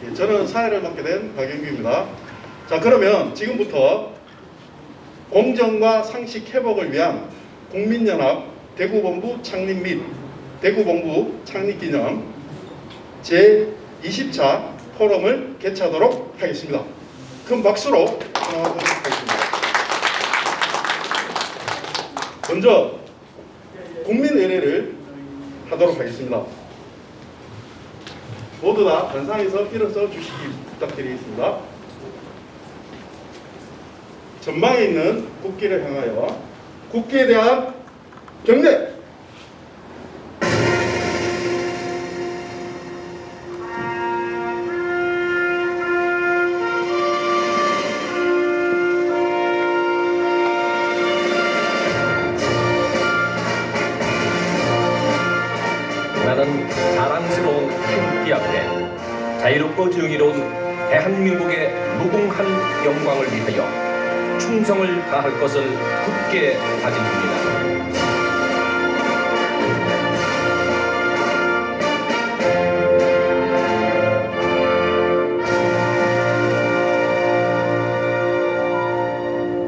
예, 저는 사회를 맡게 된 박영규입니다. 자, 그러면 지금부터 공정과 상식 회복을 위한 국민연합 대구본부 창립 및 대구본부 창립기념 제20차 포럼을 개최하도록 하겠습니다. 큰 박수로 환영하도록 하겠습니다. 먼저 국민의례를 하도록 하겠습니다. 모두 다 단상에서 일어서 주시기 부탁드리겠습니다. 전방에 있는 국기를 향하여 국기에 대한 경례! 나는 자랑스러운 흰띠 앞에 자유롭고 정의로운 대한민국의 무궁한 영광을 위하여 충성을 다할 것을 굳게 다짐합니다.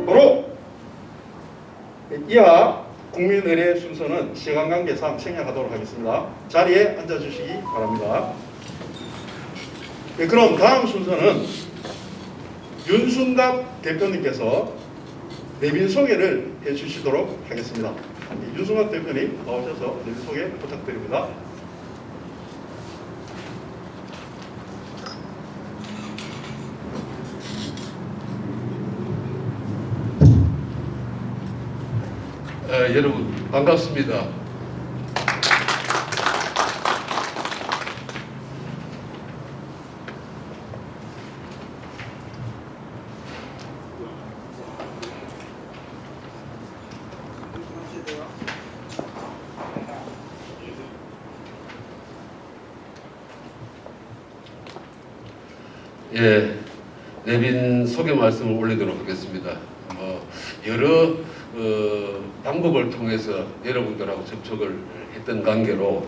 바로 이하 국민의례 순서는 시간 관계상 생략하도록 하겠습니다. 자리에 앉아주시기 바랍니다. 네, 그럼 다음 순서는 윤순갑 대표님께서 내빈 소개를 해주시도록 하겠습니다. 네, 윤순갑 대표님 나오셔서 내빈 소개 부탁드립니다. 여러분 반갑습니다. 예, 내빈 소개 말씀을 올리도록 하겠습니다. 여러 방법을 통해서 여러분들하고 접촉을 했던 관계로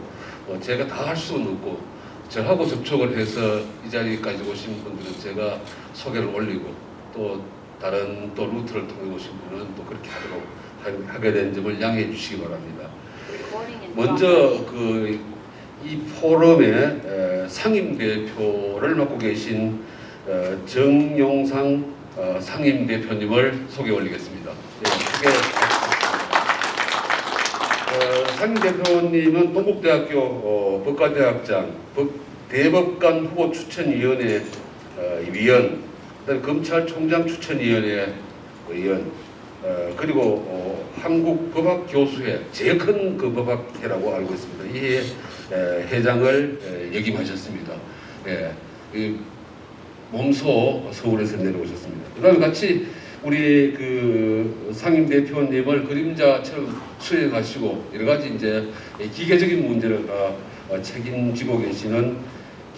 제가 다 할 수는 없고 저하고 접촉을 해서 이 자리까지 오신 분들은 제가 소개를 올리고 또 다른 또 루트를 통해 오신 분은 또 그렇게 하게 된 점을 양해해 주시기 바랍니다. 먼저 이 포럼의 상임대표를 맡고 계신 정용상 상임대표님을 소개 올리겠습니다. 상임대표님은 동국대학교 법과대학장, 대법관 후보 추천위원회 위원, 검찰총장 추천위원회 위원, 그리고 한국법학교수회, 제일 큰 그 법학회라고 알고 있습니다. 이 회장을 역임하셨습니다. 몸소 서울에서 내려오셨습니다. 그 다음에 같이 우리 상임대표님을 그림자처럼 수행하시고 여러가지 이제 기계적인 문제를 책임지고 계시는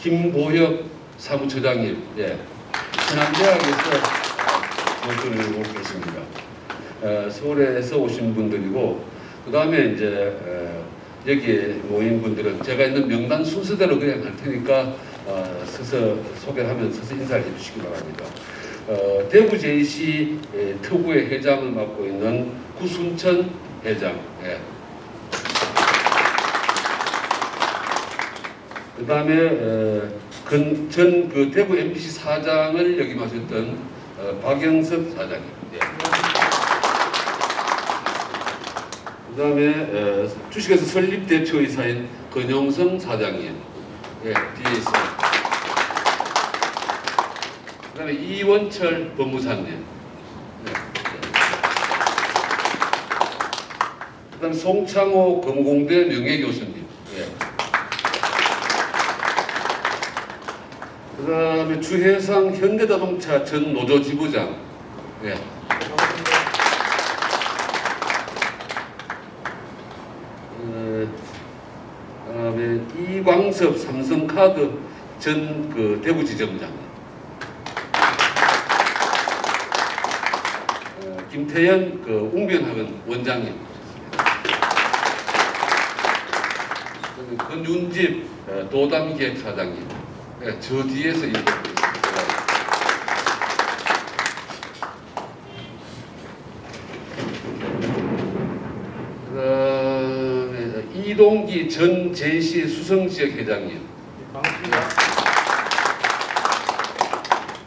김보혁 사무처장님, 신한대학에서 교수를 하고 계십니다. 서울에서 오신 분들이고, 그 다음에 이제 여기에 모인 분들은 제가 있는 명단 순서대로 그냥 할 테니까 서서 소개를 하면서 서서 인사를 해주시기 바랍니다. 대구제이시 특구의 회장을 맡고 있는 구순천 회장, 그 다음에 전 대구 MBC 사장을 역임하셨던 박영석 사장님, 그 다음에 주식회사 설립대표이사인 권용성 사장님, 뒤에 있습니다. 그 다음에 이원철 법무사님, 그 다음에 송창호 검공대 명예교수님, 그 다음에 주혜상 현대자동차 전 노조지부장, 그다음에 이광섭 삼성카드 전 대구지점장, 김태현 웅변학원 원장님, 권윤집 도담기획사장님, 네, 저 뒤에서 얘기하고 있습니다. 그다음에 이동기 전 제시 수성지역 회장님. 반갑습니다.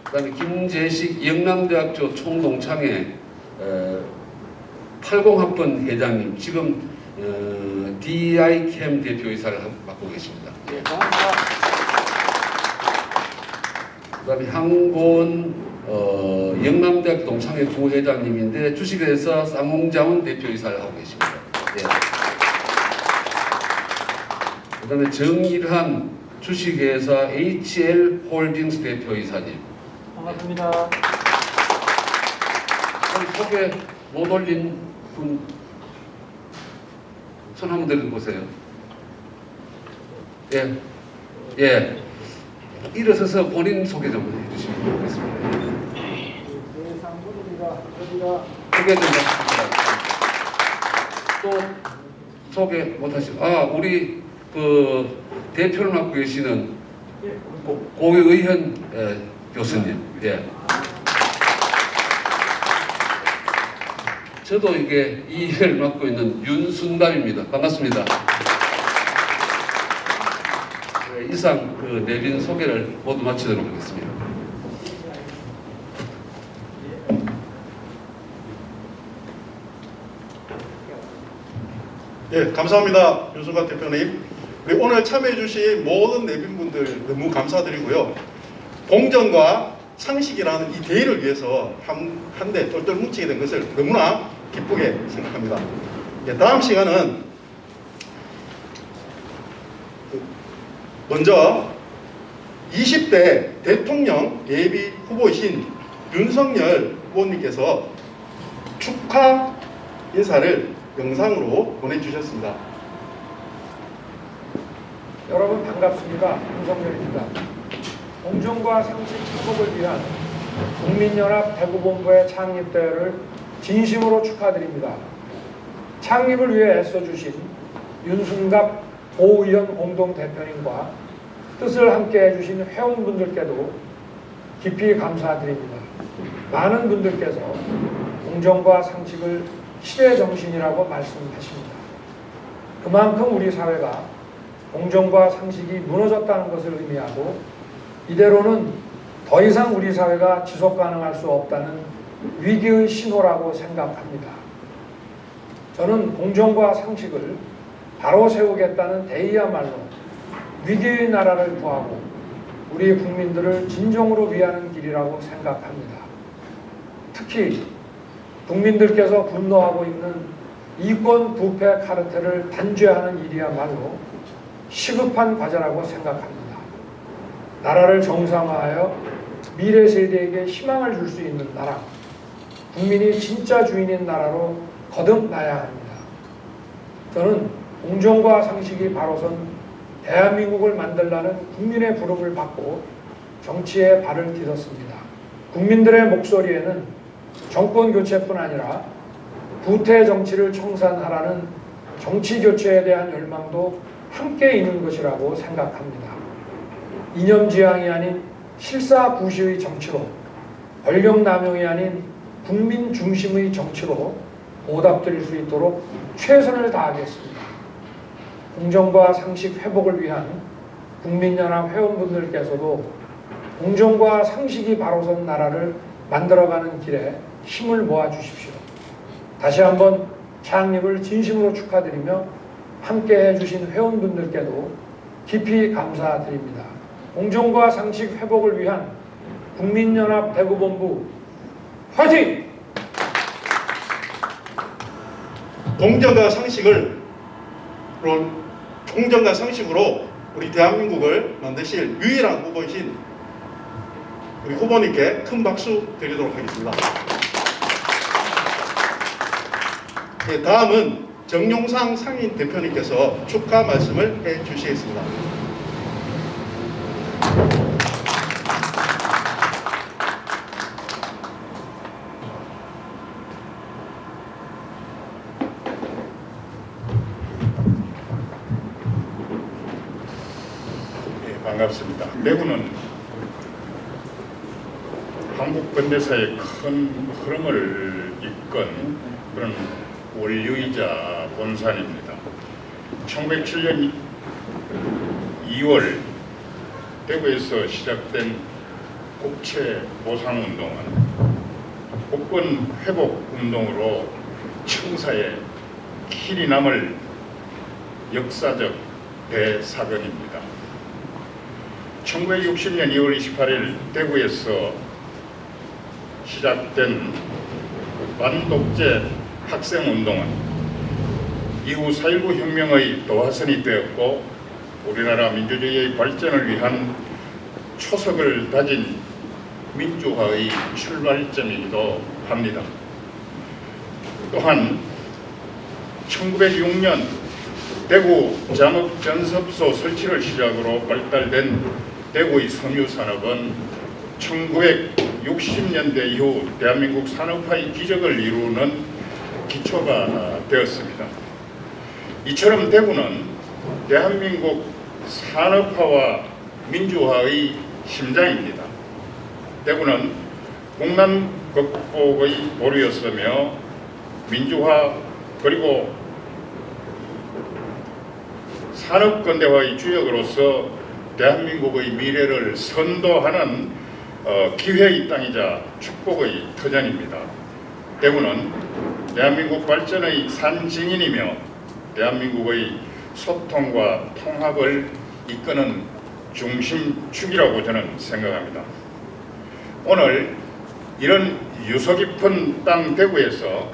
그다음에 김재식 영남대학교 총동창회 80학번 회장님 지금 DICAM 대표이사를 맡고 계십니다. 예. 반갑습니다. 그다음에 항본 영남대학교 동창회 부회장님인데 주식회사 쌍홍자원 대표이사를 하고 계십니다. 예. 그다음에 정일한 주식회사 HL홀딩스 대표이사님. 반갑습니다. 그럼 소개 못 올린 분 손 한번 들어보세요. 예, 예. 일어서서 본인 소개 좀 해주시면 좋겠습니다. 대상분입니다. 저희가 소개 좀 해주십니다. 또 소개 못하시고, 우리 그 대표를 맡고 계시는 고의현 교수님. 예. 저도 이게 이 일을 맡고 있는 윤순담입니다. 반갑습니다. 네, 이상 그 내빈 소개를 모두 마치도록 하겠습니다. 예, 감사합니다. 윤순갑 대표님. 우리 오늘 참여해주신 모든 내빈분들 너무 감사드리고요. 공정과 상식이라는 이 대의를 위해서 한데 똘똘 뭉치게 된 것을 너무나 기쁘게 생각합니다. 예, 다음 시간은 먼저 20대 대통령 예비 후보이신 윤석열 후보님께서 축하 인사를 영상으로 보내주셨습니다. 여러분 반갑습니다. 윤석열입니다. 공정과 상식 회복을 위한 국민연합 대구본부의 창립대회를 진심으로 축하드립니다. 창립을 위해 애써주신 윤순갑 고의원 공동대표님과 뜻을 함께 해주신 회원분들께도 깊이 감사드립니다. 많은 분들께서 공정과 상식을 시대 정신이라고 말씀하십니다. 그만큼 우리 사회가 공정과 상식이 무너졌다는 것을 의미하고 이대로는 더 이상 우리 사회가 지속 가능할 수 없다는 위기의 신호라고 생각합니다. 저는 공정과 상식을 바로 세우겠다는 대의야말로 위기의 나라를 구하고 우리 국민들을 진정으로 위하는 길이라고 생각합니다. 특히 국민들께서 분노하고 있는 이권 부패 카르텔을 단죄하는 일이야말로 시급한 과제라고 생각합니다. 나라를 정상화하여 미래 세대에게 희망을 줄 수 있는 나라, 국민이 진짜 주인인 나라로 거듭나야 합니다. 저는 공정과 상식이 바로선 대한민국을 만들라는 국민의 부름을 받고 정치에 발을 디뎠습니다. 국민들의 목소리에는 정권 교체뿐 아니라 부패 정치를 청산하라는 정치 교체에 대한 열망도 함께 있는 것이라고 생각합니다. 이념지향이 아닌 실사구시의 정치로, 권력남용이 아닌 국민 중심의 정치로 보답드릴 수 있도록 최선을 다하겠습니다. 공정과 상식 회복을 위한 국민연합 회원분들께서도 공정과 상식이 바로선 나라를 만들어가는 길에 힘을 모아주십시오. 다시 한번 창립을 진심으로 축하드리며 함께 해주신 회원분들께도 깊이 감사드립니다. 공정과 상식 회복을 위한 국민연합 대구본부 화이팅! 공정과 상식으로 우리 대한민국을 만드실 유일한 후보이신 우리 후보님께 큰 박수 드리도록 하겠습니다. 네, 다음은 정용상 상인 대표님께서 축하 말씀을 해주시겠습니다. 반갑습니다. 대구는 한국 근대사의 큰 흐름을 이끈 그런 원류이자 본산입니다. 1907년 2월 대구에서 시작된 국채 보상운동은 국권 회복 운동으로 청사에 길이 남을 역사적 대사건입니다. 1960년 2월 28일 대구에서 시작된 반독재 학생운동은 이후 4.19 혁명의 도화선이 되었고 우리나라 민주주의의 발전을 위한 초석을 다진 민주화의 출발점이기도 합니다. 또한 1906년 대구 잠업전섭소 설치를 시작으로 발달된 대구의 섬유산업은 1960년대 이후 대한민국 산업화의 기적을 이루는 기초가 되었습니다. 이처럼 대구는 대한민국 산업화와 민주화의 심장입니다. 대구는 국난 극복의 보루였으며 민주화 그리고 산업근대화의 주역으로서 대한민국의 미래를 선도하는 기회의 땅이자 축복의 터전입니다. 대구는 대한민국 발전의 산증인이며 대한민국의 소통과 통합을 이끄는 중심축이라고 저는 생각합니다. 오늘 이런 유서 깊은 땅 대구에서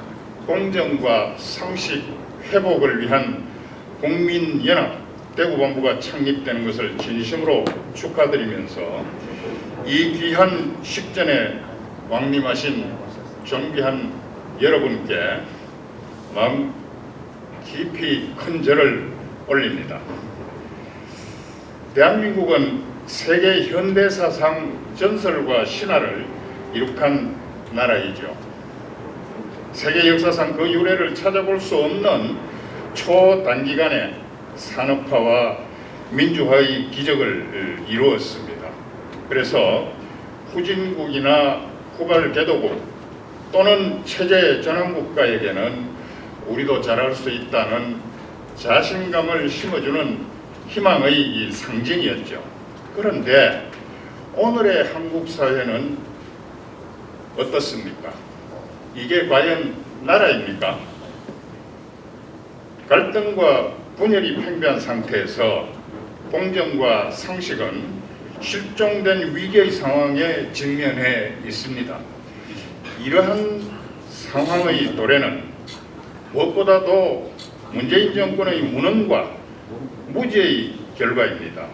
공정과 상식 회복을 위한 국민연합 대구본부가 창립되는 것을 진심으로 축하드리면서 이 귀한 식전에 왕림하신 존귀한 여러분께 마음 깊이 큰 절을 올립니다. 대한민국은 세계 현대사상 전설과 신화를 이룩한 나라이죠. 세계 역사상 그 유래를 찾아볼 수 없는 초단기간에 산업화와 민주화의 기적을 이루었습니다. 그래서 후진국이나 후발개도국 또는 체제 전환국가에게는 우리도 잘할 수 있다는 자신감을 심어주는 희망의 상징이었죠. 그런데 오늘의 한국 사회는 어떻습니까? 이게 과연 나라입니까? 갈등과 분열이 팽배한 상태에서 공정과 상식은 실종된 위기의 상황에 직면해 있습니다. 이러한 상황의 도래는 무엇보다도 문재인 정권의 무능과 무지의 결과입니다.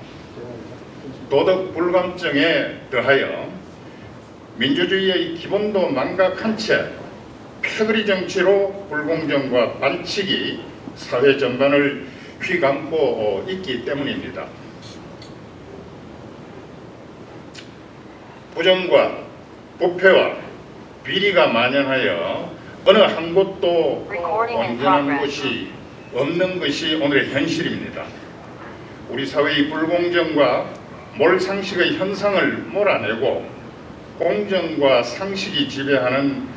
도덕 불감증에 더하여 민주주의의 기본도 망각한 채 패거리 정치로 불공정과 반칙이 사회 전반을 휘감고 있기 때문입니다. 부정과 부패와 비리가 만연하여 어느 한 곳도 온전한 것이 없는 것이 오늘의 현실입니다. 우리 사회의 불공정과 몰상식의 현상을 몰아내고 공정과 상식이 지배하는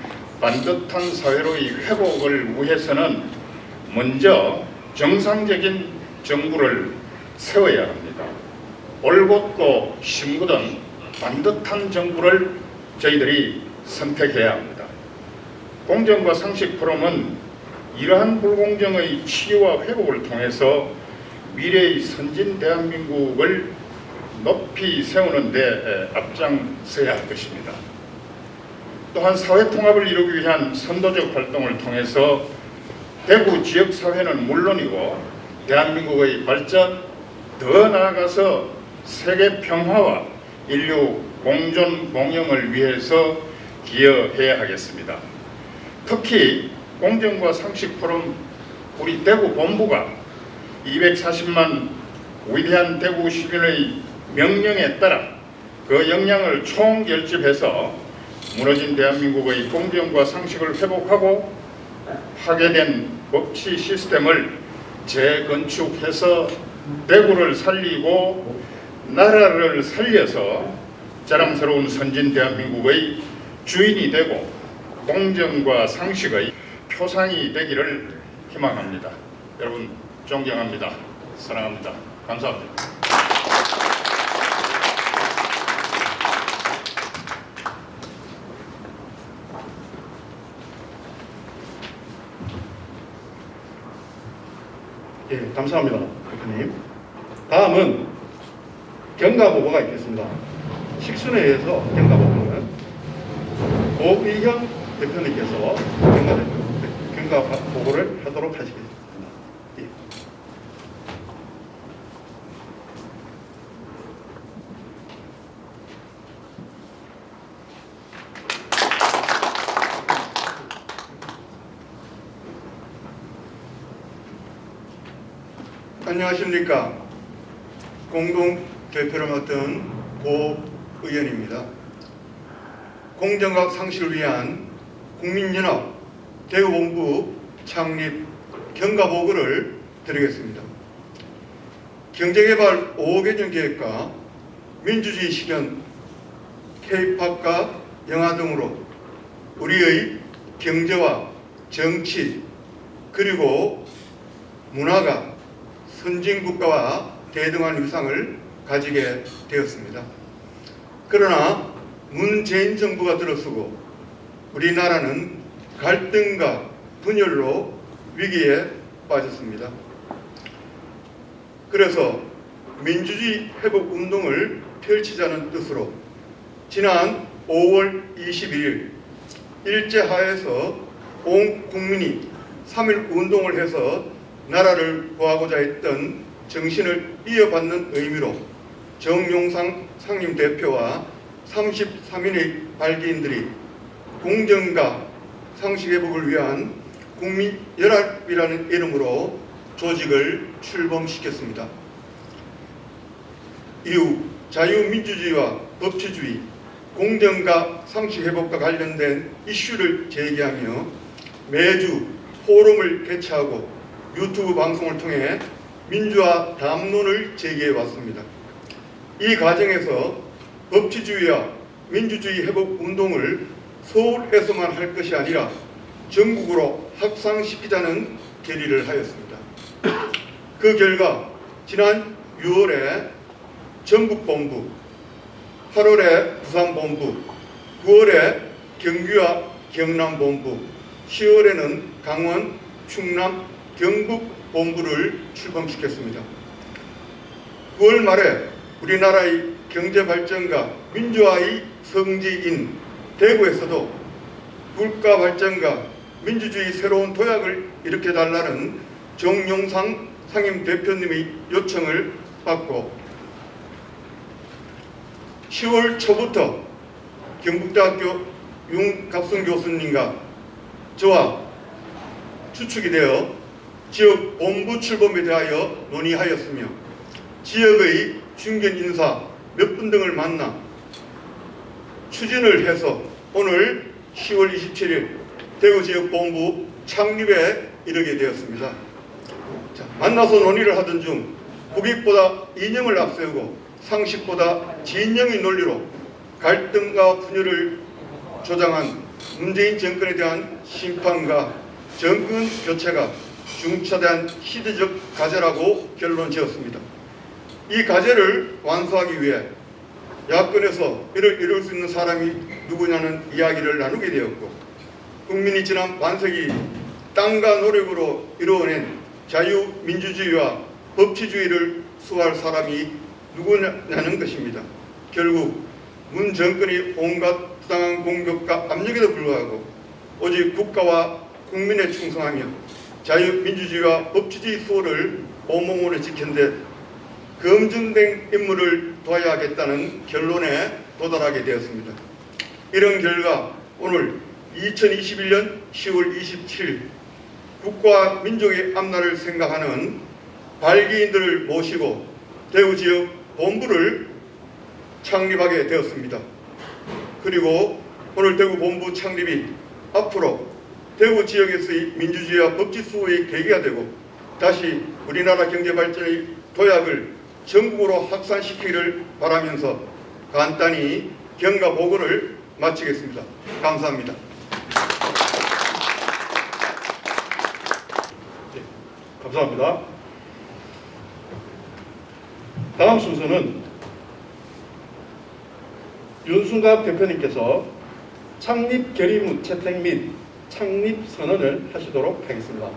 반듯한 사회로의 회복을 위해서는 먼저 정상적인 정부를 세워야 합니다. 올곧고 심구던 반듯한 정부를 저희들이 선택해야 합니다. 공정과 상식 포럼은 이러한 불공정의 치유와 회복을 통해서 미래의 선진 대한민국을 높이 세우는 데 앞장서야 할 것입니다. 또한 사회 통합을 이루기 위한 선도적 활동을 통해서 대구 지역사회는 물론이고 대한민국의 발전, 더 나아가서 세계 평화와 인류 공존 공영을 위해서 기여해야 하겠습니다. 특히 공정과 상식 포럼 우리 대구 본부가 240만 위대한 대구 시민의 명령에 따라 그 역량을 총결집해서 무너진 대한민국의 공정과 상식을 회복하고 파괴된 법치 시스템을 재건축해서 대구를 살리고 나라를 살려서 자랑스러운 선진 대한민국의 주인이 되고 공정과 상식의 표상이 되기를 희망합니다. 여러분 존경합니다. 사랑합니다. 감사합니다. 예, 감사합니다, 대표님. 다음은 경과보고가 있겠습니다. 식순회에서 경과보고는 오의형 대표님께서 경과보고를 하도록 하시겠습니다. 예. 안녕하십니까. 공동 대표를 맡은 고 의원입니다. 공정과 상식을 위한 국민연합 대구본부 창립 경과보고를 드리겠습니다. 경제개발 5개년 계획과 민주주의 실현, K-팝과 영화 등으로 우리의 경제와 정치 그리고 문화가 선진국가와 대등한 위상을 가지게 되었습니다. 그러나 문재인 정부가 들어서고 우리나라는 갈등과 분열로 위기에 빠졌습니다. 그래서 민주주의 회복 운동을 펼치자는 뜻으로 지난 5월 21일 일제하에서 온 국민이 3.1 운동을 해서 나라를 구하고자 했던 정신을 이어받는 의미로 정용상 상임대표와 33인의 발기인들이 공정과 상식회복을 위한 국민연합이라는 이름으로 조직을 출범시켰습니다. 이후 자유민주주의와 법치주의, 공정과 상식회복과 관련된 이슈를 제기하며 매주 포럼을 개최하고 유튜브 방송을 통해 민주화 담론을 제기해 왔습니다. 이 과정에서 법치주의와 민주주의 회복 운동을 서울에서만 할 것이 아니라 전국으로 확산시키자는 결의를 하였습니다. 그 결과 지난 6월에 전북본부, 8월에 부산본부, 9월에 경기와 경남본부, 10월에는 강원, 충남, 경북 본부를 출범시켰습니다. 9월 말에 우리나라의 경제 발전과 민주화의 성지인 대구에서도 국가 발전과 민주주의 새로운 도약을 일으켜달라는 정용상 상임 대표님의 요청을 받고 10월 초부터 경북대학교 윤갑승 교수님과 저와 추측이 되어 지역 본부 출범에 대하여 논의하였으며 지역의 중견 인사 몇 분 등을 만나 추진을 해서 오늘 10월 27일 대구 지역 본부 창립에 이르게 되었습니다. 만나서 논의를 하던 중 국익보다 이념을 앞세우고 상식보다 진영의 논리로 갈등과 분열을 조장한 문재인 정권에 대한 심판과 정권 교체가 중차대한 시대적 과제라고 결론 지었습니다. 이 과제를 완수하기 위해 야권에서 이를 이룰 수 있는 사람이 누구냐는 이야기를 나누게 되었고 국민이 지난 반세기 땀과 노력으로 이루어낸 자유민주주의와 법치주의를 수호할 사람이 누구냐는 것입니다. 결국 문 정권이 온갖 부당한 공격과 압력에도 불구하고 오직 국가와 국민에 충성하며 자유민주주의와 법치주의 수호를 온몸으로 지킨데 검증된 인물을 둬야겠다는 결론에 도달하게 되었습니다. 이런 결과 오늘 2021년 10월 27일 국가와 민족의 앞날을 생각하는 발기인들을 모시고 대구 지역 본부를 창립하게 되었습니다. 그리고 오늘 대구 본부 창립이 앞으로 대구 지역에서의 민주주의와 법치 수호의 계기가 되고 다시 우리나라 경제 발전의 도약을 전국으로 확산시키기를 바라면서 간단히 경과 보고를 마치겠습니다. 감사합니다. 네, 감사합니다. 다음 순서는 윤순갑 대표님께서 창립 결의문 채택 및 창립 선언을 하시도록 하겠습니다.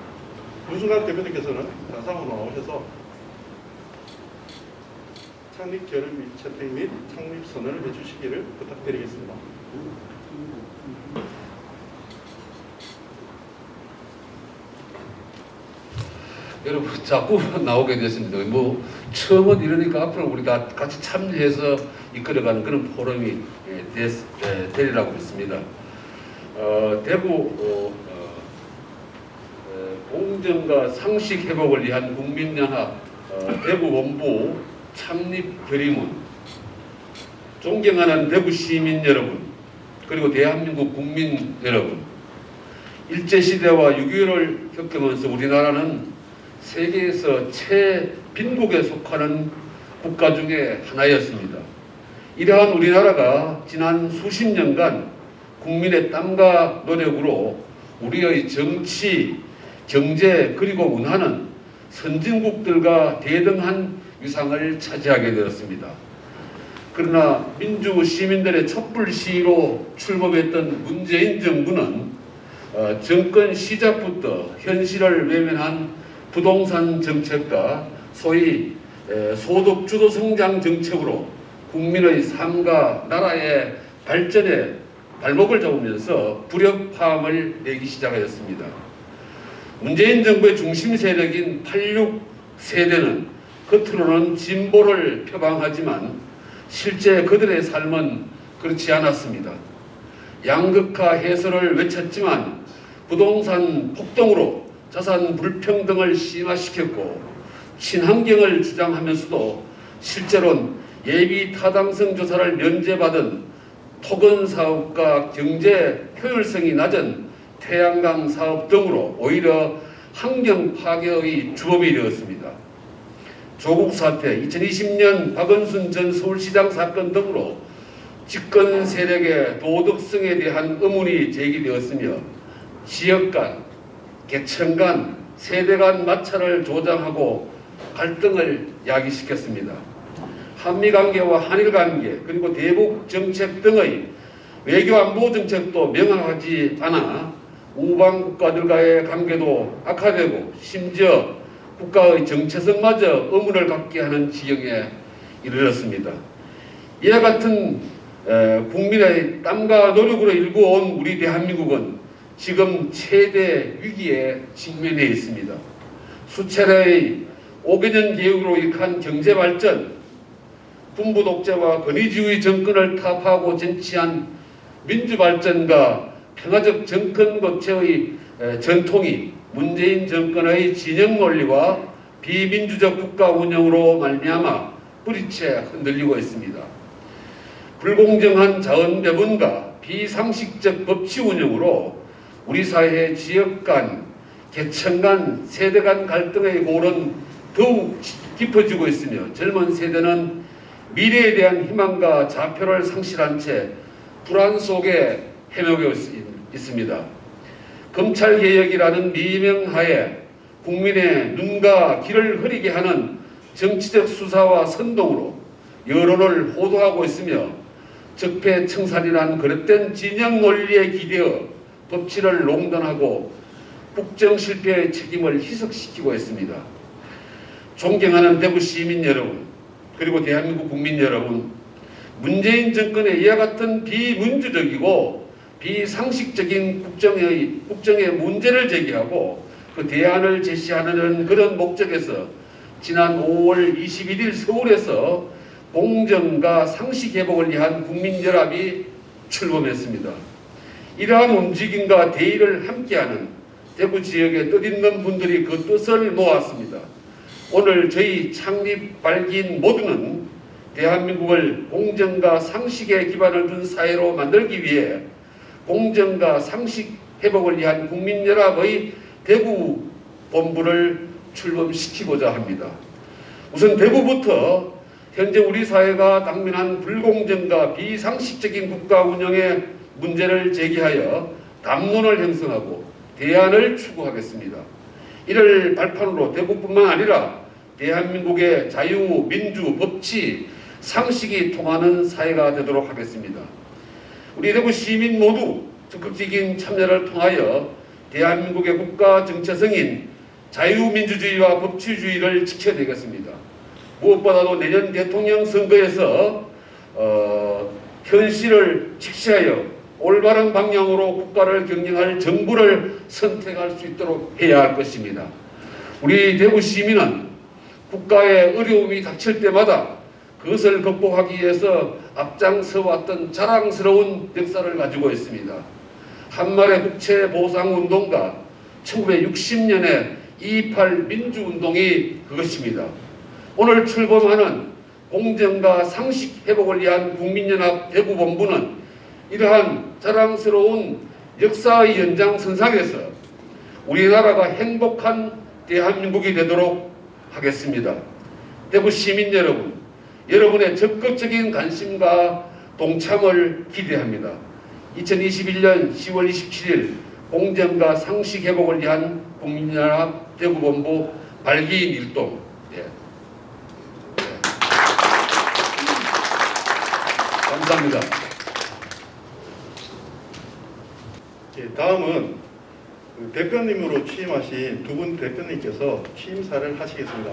윤순갑 대표님께서는 영상으로 나오셔서 창립 결의문 채택 및 창립 선언을 해주시기를 부탁드리겠습니다. 여러분 자꾸 나오게 됐습니다. 뭐 처음은 이러니까 앞으로 우리 다 같이 참여해서 이끌어가는 그런 포럼이 되리라고 믿습니다. 대구 공정과 상식 회복을 위한 국민연합 대구본부 창립 결의문, 존경하는 대구 시민 여러분, 그리고 대한민국 국민 여러분, 일제시대와 6.25를 겪으면서 우리나라는 세계에서 최빈국에 속하는 국가 중에 하나였습니다. 이러한 우리나라가 지난 수십 년간 국민의 땀과 노력으로 우리의 정치, 경제 그리고 문화는 선진국들과 대등한 위상을 차지하게 되었습니다. 그러나 민주 시민들의 촛불 시위로 출범했던 문재인 정부는 정권 시작부터 현실을 외면한 부동산 정책과 소위 소득 주도 성장 정책으로 국민의 삶과 나라의 발전에 발목을 잡으면서 불협화음을 내기 시작하였습니다. 문재인 정부의 중심 세력인 86 세대는 겉으로는 진보를 표방하지만 실제 그들의 삶은 그렇지 않았습니다. 양극화 해소를 외쳤지만 부동산 폭등으로 자산 불평등을 심화시켰고, 친환경을 주장하면서도 실제로는 예비 타당성 조사를 면제받은 토건 사업과 경제 효율성이 낮은 태양광 사업 등으로 오히려 환경 파괴의 주범이 되었습니다. 조국 사태, 2020년 박원순 전 서울시장 사건 등으로 집권 세력의 도덕성에 대한 의문이 제기되었으며 지역 간, 계층 간, 세대 간 마찰을 조장하고 갈등을 야기시켰습니다. 한미관계와 한일관계 그리고 대북 정책 등의 외교안보 정책도 명확하지 않아 우방 국가들과의 관계도 악화되고 심지어 국가의 정체성마저 의문을 갖게 하는 지경에 이르렀습니다. 이와 같은 국민의 땀과 노력으로 일구어온 우리 대한민국은 지금 최대 위기에 직면해 있습니다. 수차례의 5개 년 계획으로 일한 경제발전, 군부 독재와 권위주의 정권을 타파하고 쟁취한 민주발전과 평화적 정권 교체의 전통이 문재인 정권의 진영 논리와 비민주적 국가 운영으로 말미암아 뿌리채 흔들리고 있습니다. 불공정한 자원 배분과 비상식적 법치 운영으로 우리 사회의 지역 간, 계층 간, 세대 간 갈등의 골은 더욱 깊어지고 있으며 젊은 세대는 미래에 대한 희망과 좌표를 상실한 채 불안 속에 헤매고 있습니다. 검찰개혁이라는 미명하에 국민의 눈과 귀를 흐리게 하는 정치적 수사와 선동으로 여론을 호도하고 있으며 적폐청산이란 그릇된 진영 논리에 기대어 법치를 농단하고 국정 실패의 책임을 희석시키고 있습니다. 존경하는 대구 시민 여러분, 그리고 대한민국 국민 여러분, 문재인 정권의 이와 같은 비민주적이고 비상식적인 국정의 문제를 제기하고 그 대안을 제시하는 그런 목적에서 지난 5월 21일 서울에서 공정과 상식 회복을 위한 국민연합이 출범했습니다. 이러한 움직임과 대의를 함께하는 대구 지역의 뜻있는 분들이 그 뜻을 모았습니다. 오늘 저희 창립 발기인 모두는 대한민국을 공정과 상식에 기반을 둔 사회로 만들기 위해 공정과 상식 회복을 위한 국민연합의 대구 본부를 출범시키고자 합니다. 우선 대구부터 현재 우리 사회가 당면한 불공정과 비상식적인 국가 운영의 문제를 제기하여 담론을 형성하고 대안을 추구하겠습니다. 이를 발판으로 대구뿐만 아니라 대한민국의 자유, 민주, 법치, 상식이 통하는 사회가 되도록 하겠습니다. 우리 대구 시민 모두 적극적인 참여를 통하여 대한민국의 국가 정체성인 자유민주주의와 법치주의를 지켜내겠습니다. 무엇보다도 내년 대통령 선거에서 현실을 직시하여 올바른 방향으로 국가를 경영할 정부를 선택할 수 있도록 해야 할 것입니다. 우리 대구 시민은 국가의 어려움이 닥칠 때마다 그것을 극복하기 위해서 앞장서 왔던 자랑스러운 역사를 가지고 있습니다. 한말의 국채보상운동과 1960년의 2.28 민주운동이 그것입니다. 오늘 출범하는 공정과 상식 회복을 위한 국민연합 대구본부는 이러한 자랑스러운 역사의 연장선상에서 우리나라가 행복한 대한민국이 되도록 하겠습니다. 대구 시민 여러분, 여러분의 적극적인 관심과 동참을 기대합니다. 2021년 10월 27일 공정과 상식 회복을 위한 국민연합 대구본부 발기일동. 감사합니다. 다음은 대표님으로 취임하신 두 분 대표님께서 취임사를 하시겠습니다.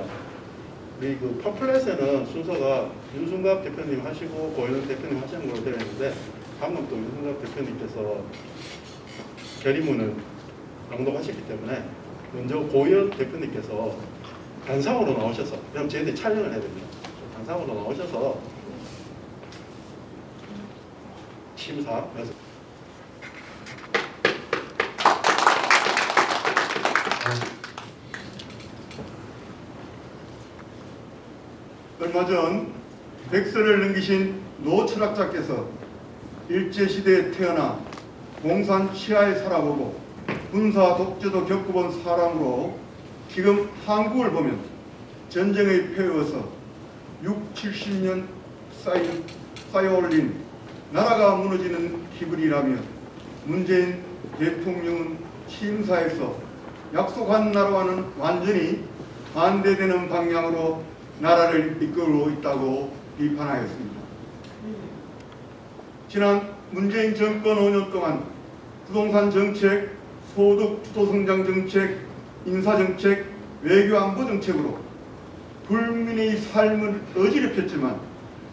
우리 그 팜플렛에는 순서가 윤순갑 대표님 하시고 고현은 대표님 하시는 걸로 되어 있는데 방금 또 윤순갑 대표님께서 결의문을 낭독하셨기 때문에 먼저 고현 대표님께서 단상으로 나오셔서, 그럼 저희들이 촬영을 해야 됩니다. 단상으로 나오셔서 취임사 얼마 전 백서를 넘기신 노 철학자께서 일제시대에 태어나 공산 치하에 살아보고 군사 독재도 겪어본 사람으로 지금 한국을 보면 전쟁의 폐허에서 60-70년 쌓여올린 나라가 무너지는 기분이라며 문재인 대통령은 취임사에서 약속한 나라와는 완전히 반대되는 방향으로 나라를 이끌고 있다고 비판하였습니다. 지난 문재인 정권 5년 동안 부동산 정책, 소득 주도 성장 정책, 인사 정책, 외교 안보 정책으로 국민의 삶을 어지럽혔지만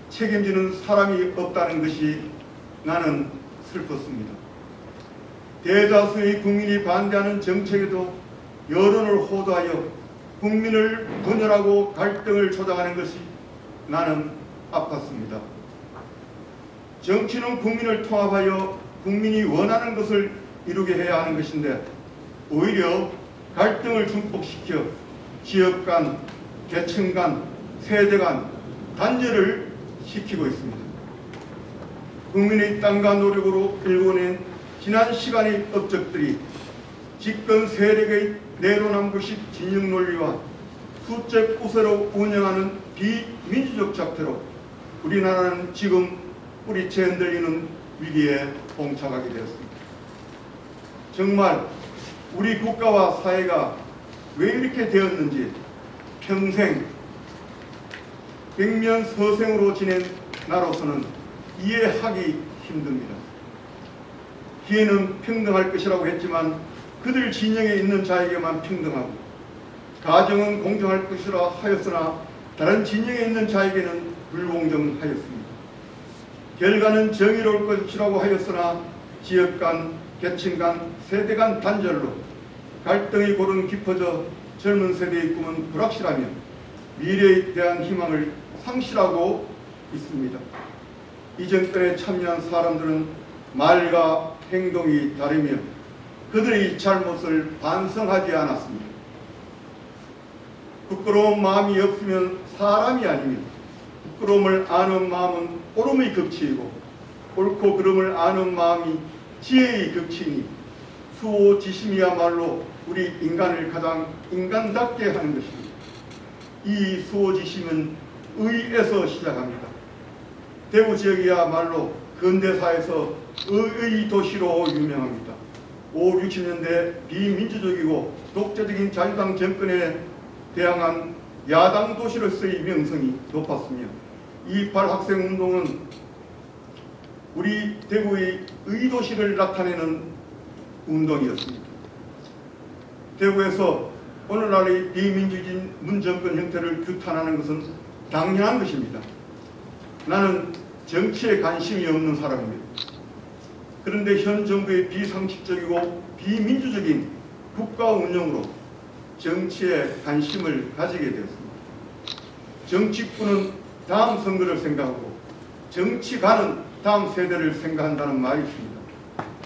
책임지는 사람이 없다는 것이 나는 슬펐습니다. 대다수의 국민이 반대하는 정책에도 여론을 호도하여 국민을 분열하고 갈등을 조장하는 것이 나는 아팠습니다. 정치는 국민을 통합하여 국민이 원하는 것을 이루게 해야 하는 것인데 오히려 갈등을 증폭시켜 지역 간, 계층 간, 세대 간 단절을 시키고 있습니다. 국민의 땀과 노력으로 일궈낸 지난 시간의 업적들이 집권 세력의 내로남불식 진영 논리와 수적 우세로 운영하는 비민주적 작태로 우리나라는 지금 뿌리채 흔들리는 위기에 봉착하게 되었습니다. 정말 우리 국가와 사회가 왜 이렇게 되었는지 평생 백면서생으로 지낸 나로서는 이해하기 힘듭니다. 기회는 평등할 것이라고 했지만 그들 진영에 있는 자에게만 평등하고 가정은 공정할 것이라 하였으나 다른 진영에 있는 자에게는 불공정하였습니다. 결과는 정의로울 것이라고 하였으나 지역 간, 계층 간, 세대 간 단절로 갈등이 고름 깊어져 젊은 세대의 꿈은 불확실하며 미래에 대한 희망을 상실하고 있습니다. 이 정권에 참여한 사람들은 말과 행동이 다르며 그들의 잘못을 반성하지 않았습니다. 부끄러운 마음이 없으면 사람이 아닙니다. 부끄러움을 아는 마음은 옳음의 극치이고 옳고 그름을 아는 마음이 지혜의 극치이니 수호지심이야말로 우리 인간을 가장 인간답게 하는 것입니다. 이 수호지심은 의에서 시작합니다. 대구 지역이야말로 근대사에서 의의 도시로 유명합니다. 5, 60년대 비민주적이고 독재적인 자유당 정권에 대항한 야당 도시로서의 명성이 높았으며 28 학생운동은 우리 대구의 의도시를 나타내는 운동이었습니다. 대구에서 오늘날의 비민주주의 문정권 형태를 규탄하는 것은 당연한 것입니다. 나는 정치에 관심이 없는 사람입니다. 그런데 현 정부의 비상식적이고 비민주적인 국가 운영으로 정치에 관심을 가지게 되었습니다. 정치꾼은 다음 선거를 생각하고 정치가는 다음 세대를 생각한다는 말이 있습니다.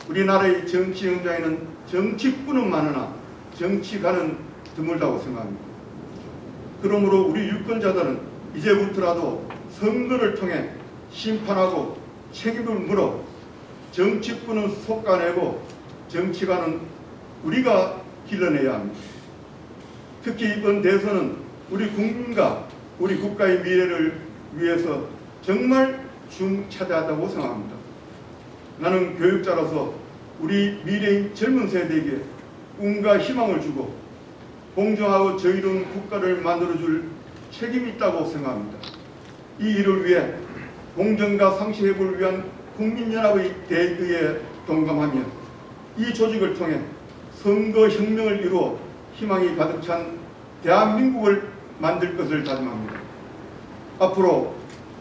우리나라의 정치 현장에는 정치꾼은 많으나 정치가는 드물다고 생각합니다. 그러므로 우리 유권자들은 이제부터라도 선거를 통해 심판하고 책임을 물어 정치꾼은 솎아내고 정치가는 우리가 길러내야 합니다. 특히 이번 대선은 우리 국민과 우리 국가의 미래를 위해서 정말 중차대하다고 생각합니다. 나는 교육자로서 우리 미래인 젊은 세대에게 꿈과 희망을 주고 공정하고 저이로운 국가를 만들어줄 책임이 있다고 생각합니다. 이 일을 위해 공정과 상식 회복을 위한 국민연합의 대의에 동감하며 이 조직을 통해 선거혁명을 이루어 희망이 가득 찬 대한민국을 만들 것을 다짐합니다. 앞으로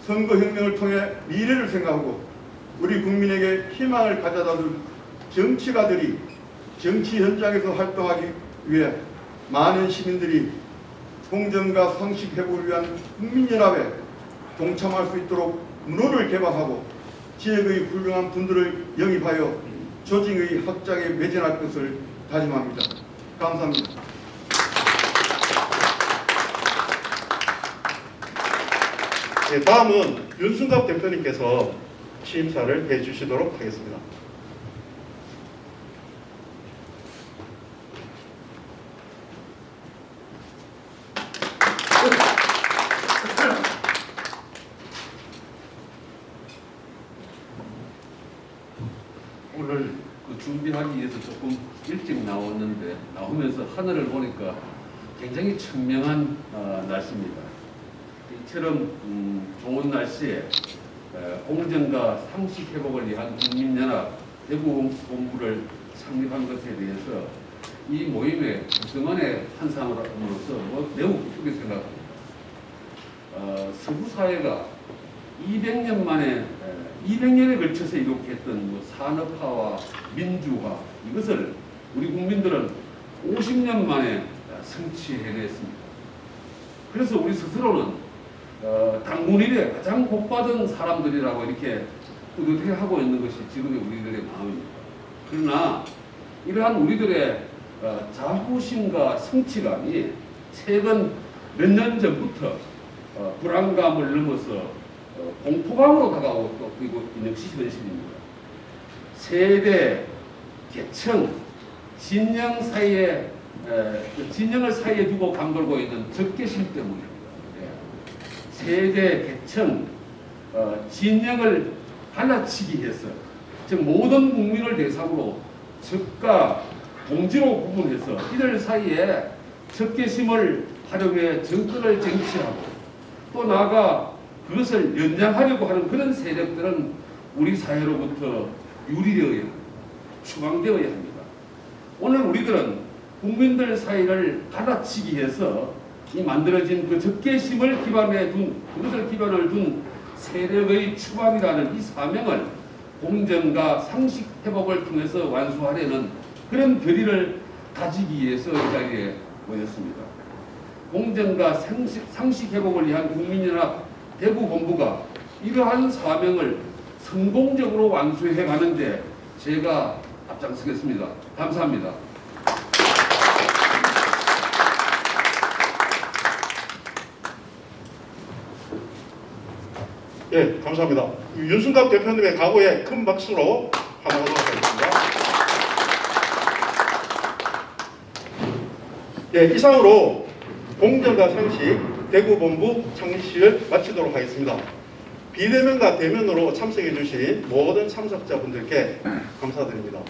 선거혁명을 통해 미래를 생각하고 우리 국민에게 희망을 가져다줄 정치가들이 정치 현장에서 활동하기 위해 많은 시민들이 공정과 상식 회복을 위한 국민연합에 동참할 수 있도록 문호를 개방하고 지역의 훌륭한 분들을 영입하여 조직의 확장에 매진할 것을 다짐합니다. 감사합니다. 네, 다음은 윤순갑 대표님께서 취임사를 해주시도록 하겠습니다. 오늘 그 준비하기 위해서 조금 일찍 나왔는데 나오면서 하늘을 보니까 굉장히 청명한 날씨입니다. 이처럼 좋은 날씨에 공정과 상식 회복을 위한 국민연합 대구 본부를 창립한 것에 대해서 이 모임의 구성원의 한 사람으로서 매우 기쁘게 생각합니다. 서구 사회가 200년 만에 200년에 걸쳐서 이룩했던 산업화와 민주화 이것을 우리 국민들은 50년 만에 성취해냈습니다. 그래서 우리 스스로는 당군 이래 가장 복받은 사람들이라고 이렇게 뿌듯해 하고 있는 것이 지금의 우리들의 마음입니다. 그러나 이러한 우리들의 자부심과 성취감이 최근 몇 년 전부터 불안감을 넘어서 공포감으로 다가오고 또 그리고 있는 것이 현실입니다. 세대, 계층, 진영 사이에 진영을 사이에 두고 감돌고 있는 적개심 때문입니다. 세대, 계층, 진영을 갈라치기 해서 즉 모든 국민을 대상으로 적과 동지로 구분해서 이들 사이에 적개심을 활용해 정권을 쟁취하고 또 나아가 그것을 연장하려고 하는 그런 세력들은 우리 사회로부터 유리되어야 합니다. 추방되어야 합니다. 오늘 우리들은 국민들 사이를 갈라치기 위해서 이 만들어진 그 적개심을 기반에 둔 그것을 기반을 둔 세력의 추방이라는 이 사명을 공정과 상식 회복을 통해서 완수하려는 그런 결의를 가지기 위해서 이 자리에 모였습니다. 공정과 상식 회복을 위한 국민연합 대구 본부가 이러한 사명을 성공적으로 완수해 가는데 제가 앞장서겠습니다. 감사합니다. 예, 감사합니다. 윤순갑 대표님의 각오에 큰 박수로 환영하도록 하겠습니다. 예, 이상으로 공정과 상식 대구본부 창립식을 마치도록 하겠습니다. 비대면과 대면으로 참석해 주신 모든 참석자분들께 감사드립니다.